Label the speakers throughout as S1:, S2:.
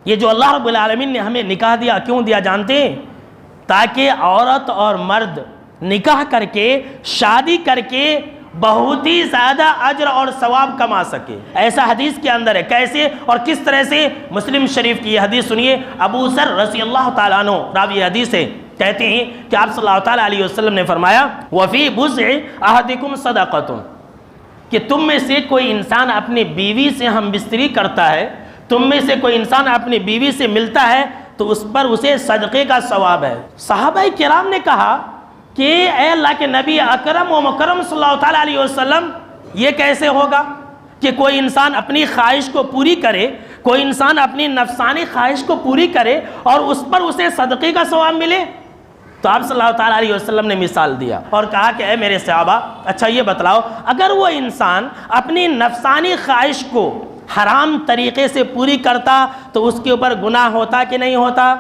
S1: یہ جو اللہ رب العالمین نے ہمیں نکاح دیا، کیوں دیا جانتے ہیں؟ تاکہ عورت اور مرد نکاح کر کے، شادی کر کے بہت ہی زیادہ اجر اور ثواب کما سکے۔ ایسا حدیث کے اندر ہے، کیسے اور کس طرح سے؟ مسلم شریف کی یہ حدیث سنیے، ابو ذر رضی اللہ تعالیٰ عنہ راوی حدیث ہے، کہتے ہیں کہ آپ صلی اللہ تعالیٰ علیہ وسلم نے فرمایا وَفِي بُزْعِ أَحَدِكُمْ صَدَقَةٌ، کہ تم میں سے کوئی انسان اپنی بیوی سے ہم بستری کرتا ہے، تم میں سے کوئی انسان اپنی بیوی سے ملتا ہے تو اس پر اسے صدقے کا ثواب ہے۔ صحابہ کرام نے کہا کہ اے اللہ کے نبی اکرم و مکرم صلی اللہ تعالیٰ علیہ وسلم، یہ کیسے ہوگا کہ کوئی انسان اپنی خواہش کو پوری کرے، کوئی انسان اپنی نفسانی خواہش کو پوری کرے اور اس پر اسے صدقے کا ثواب ملے؟ تو آپ صلی اللہ تعالیٰ علیہ وسلم نے مثال دیا اور کہا کہ اے میرے صحابہ، اچھا یہ بتلاؤ، اگر وہ انسان اپنی نفسانی خواہش کو حرام طریقے سے پوری کرتا تو اس کے اوپر گناہ ہوتا کہ نہیں ہوتا؟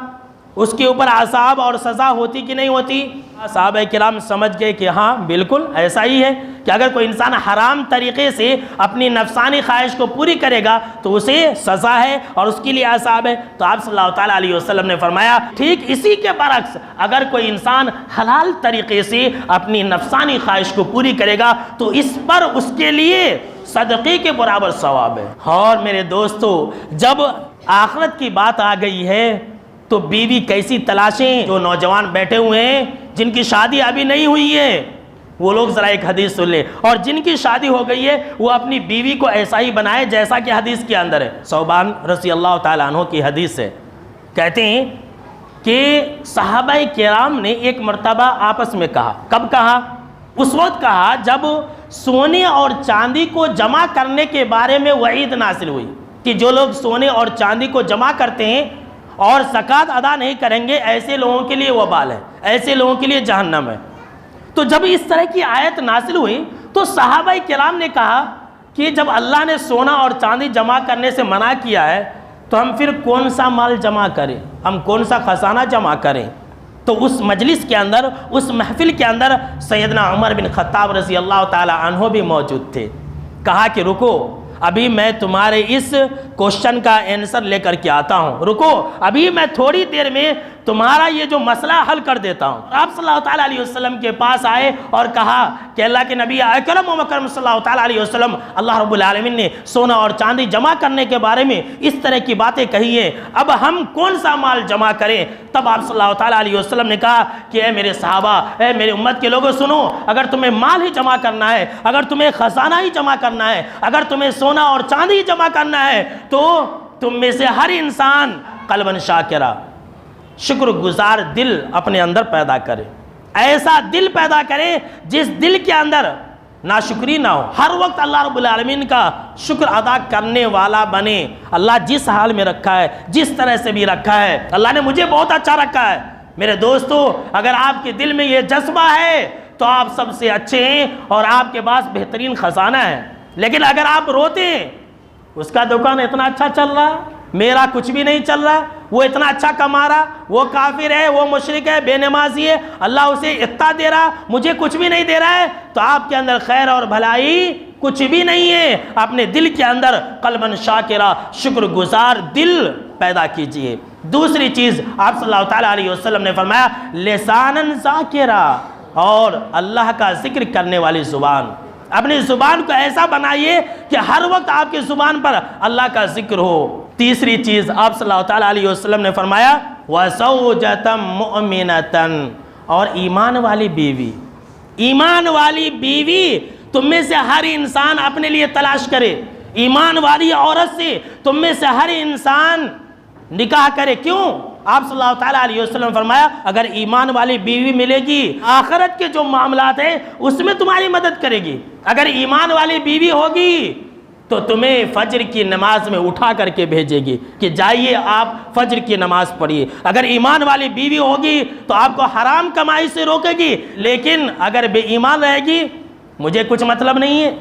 S1: اس کے اوپر عذاب اور سزا ہوتی کہ نہیں ہوتی؟ صحابہ کرام سمجھ گئے کہ ہاں بالکل ایسا ہی ہے، کہ اگر کوئی انسان حرام طریقے سے اپنی نفسانی خواہش کو پوری کرے گا تو اسے سزا ہے اور اس کے لیے عذاب ہے۔ تو آپ صلی اللہ تعالیٰ علیہ وسلم نے فرمایا ٹھیک اسی کے برعکس، اگر کوئی انسان حلال طریقے سے اپنی نفسانی خواہش کو پوری کرے گا تو اس پر اس کے لیے صدقے کے برابر ثواب ہے۔ اور میرے دوستو، جب آخرت کی بات آ گئی ہے تو بیوی کیسی تلاشیں؟ جو نوجوان بیٹھے ہوئے ہیں جن کی شادی ابھی نہیں ہوئی ہے، وہ لوگ ذرا ایک حدیث سن لیں، اور جن کی شادی ہو گئی ہے وہ اپنی بیوی کو ایسا ہی بنائے جیسا کہ حدیث کے اندر ہے۔ ثوبان رضی اللہ تعالیٰ عنہ کی حدیث ہے، کہتے ہیں کہ صحابہ کرام نے ایک مرتبہ آپس میں کہا، کب کہا؟ اس وقت کہا جب سونے اور چاندی کو جمع کرنے کے بارے میں وعید نازل ہوئی کہ جو لوگ سونے اور چاندی کو جمع کرتے ہیں اور زکوٰۃ ادا نہیں کریں گے، ایسے لوگوں کے لیے وبال ہے، ایسے لوگوں کے لیے جہنم ہے۔ تو جب اس طرح کی آیت نازل ہوئی تو صحابہ کرام نے کہا کہ جب اللہ نے سونا اور چاندی جمع کرنے سے منع کیا ہے تو ہم پھر کون سا مال جمع کریں، ہم کون سا خزانہ جمع کریں؟ تو اس مجلس کے اندر، اس محفل کے اندر سیدنا عمر بن خطاب رضی اللہ تعالی عنہ بھی موجود تھے۔ کہا کہ رکو، ابھی میں تمہارے اس کوشچن کا آنسر لے کر کے آتا ہوں، رکو، ابھی میں تھوڑی دیر میں تمہارا یہ جو مسئلہ حل کر دیتا ہوں۔ آپ صلی اللہ تعالیٰ علیہ وسلم کے پاس آئے اور کہا کہ اللہ کے نبی اکرم و مکرم صلی اللہ تعالیٰ علیہ وسلم، اللہ رب العالمین نے سونا اور چاندی جمع کرنے کے بارے میں اس طرح کی باتیں کہی ہیں، اب ہم کون سا مال جمع کریں؟ تب آپ صلی اللہ تعالیٰ علیہ وسلم نے کہا کہ اے میرے صحابہ، اے میرے امت کے لوگوں سنو، اگر تمہیں مال ہی جمع کرنا ہے، اگر تمہیں خزانہ ہی جمع کرنا ہے، اگر تمہیں سونا اور چاندی ہی جمع کرنا ہے تو تم میں سے ہر انسان قلباً شاکرہ، شکر گزار دل اپنے اندر پیدا کرے، ایسا دل پیدا کرے جس دل کے اندر ناشکری نہ ہو، ہر وقت اللہ رب العالمین کا شکر ادا کرنے والا بنے۔ اللہ جس حال میں رکھا ہے، جس طرح سے بھی رکھا ہے، اللہ نے مجھے بہت اچھا رکھا ہے۔ میرے دوستو، اگر آپ کے دل میں یہ جذبہ ہے تو آپ سب سے اچھے ہیں اور آپ کے پاس بہترین خزانہ ہے۔ لیکن اگر آپ روتے ہیں، اس کا دکان اتنا اچھا چل رہا ہے، میرا کچھ بھی نہیں چل رہا، وہ اتنا اچھا کما رہا، وہ کافر ہے، وہ مشرک ہے، بے نمازی ہے، اللہ اسے اتنا دے رہا، مجھے کچھ بھی نہیں دے رہا ہے، تو آپ کے اندر خیر اور بھلائی کچھ بھی نہیں ہے۔ اپنے دل کے اندر قلباً شاکرہ، شکر گزار دل پیدا کیجئے۔ دوسری چیز آپ صلی اللہ تعالیٰ علیہ وسلم نے فرمایا لساناً ذاکرہ، اور اللہ کا ذکر کرنے والی زبان۔ اپنی زبان کو ایسا بنائیے کہ ہر وقت آپ کی زبان پر اللہ کا ذکر ہو۔ تیسری چیز آپ صلی اللہ تعالیٰ علیہ وسلم نے فرمایا وَزَوْجَةً مُؤْمِنَةً، اور ایمان والی بیوی۔ ایمان والی بیوی تم میں سے ہر انسان اپنے لیے تلاش کرے، ایمان والی عورت سے تم میں سے ہر انسان نکاح کرے۔ کیوں؟ آپ صلی اللہ تعالیٰ علیہ وسلم نے فرمایا اگر ایمان والی بیوی ملے گی، آخرت کے جو معاملات ہیں اس میں تمہاری مدد کرے گی۔ اگر ایمان والی بیوی ہوگی تو تمہیں فجر کی نماز میں اٹھا کر کے بھیجے گی کہ جائیے آپ فجر کی نماز پڑھیے۔ اگر ایمان والی بیوی ہوگی تو آپ کو حرام کمائی سے روکے گی، لیکن اگر بے ایمان رہے گی، مجھے کچھ مطلب نہیں ہے،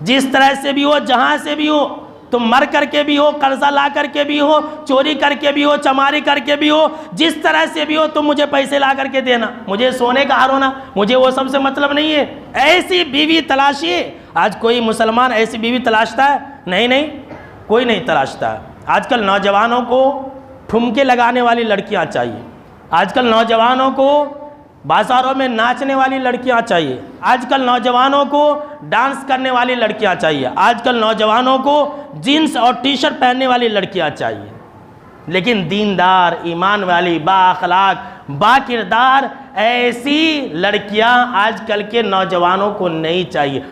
S1: جس طرح سے بھی ہو، جہاں سے بھی ہو، تم مر کر کے بھی ہو، قرضہ لا کر کے بھی ہو، چوری کر کے بھی ہو، چماری کر کے بھی ہو، جس طرح سے بھی ہو تم مجھے پیسے لا کر کے دینا، مجھے سونے کا ہار ہونا، مجھے وہ سب سے مطلب نہیں ہے۔ ایسی بیوی تلاشیے۔ آج کوئی مسلمان ایسی بیوی تلاشتا ہے؟ نہیں، کوئی نہیں تلاشتا ہے۔ آج کل نوجوانوں کو ٹھمکے لگانے والی لڑکیاں چاہیے، آج کل نوجوانوں کو بازاروں میں ناچنے والی لڑکیاں چاہیے، آج کل نوجوانوں کو ڈانس کرنے والی لڑکیاں چاہیے، آج کل نوجوانوں کو جینس اور ٹی شرٹ پہننے والی لڑکیاں چاہیے۔ لیکن دیندار، ایمان والی، با اخلاق، با کردار ایسی لڑکیاں آج کل کے نوجوانوں کو نہیں چاہیے۔